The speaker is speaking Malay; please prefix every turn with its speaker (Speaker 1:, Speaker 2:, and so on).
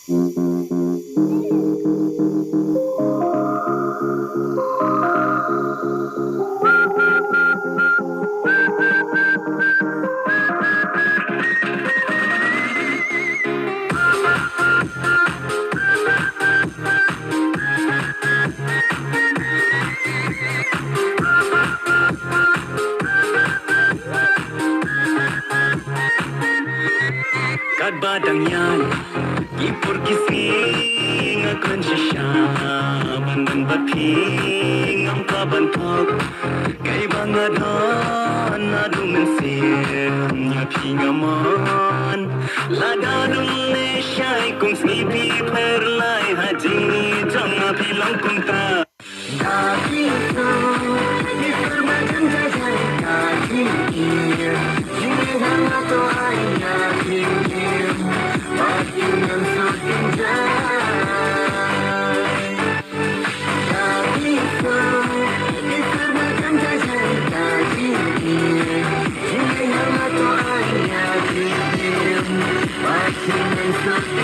Speaker 1: Kat badang yan, ipur kising akan sisyaban dan bating ang kabantok. Kay bangadan adu mensir nya pingaman. Lada Indonesia kung sipi perlai haji jangan bilang kunta. Kaki itu dipermakan jajan kaki ini. Ini hangat tu ayat ini. Makin dan semakin jai. Kaki itu dipermakan jajan kaki ini. Ini hangat tu ayat ini. Makin dan semakin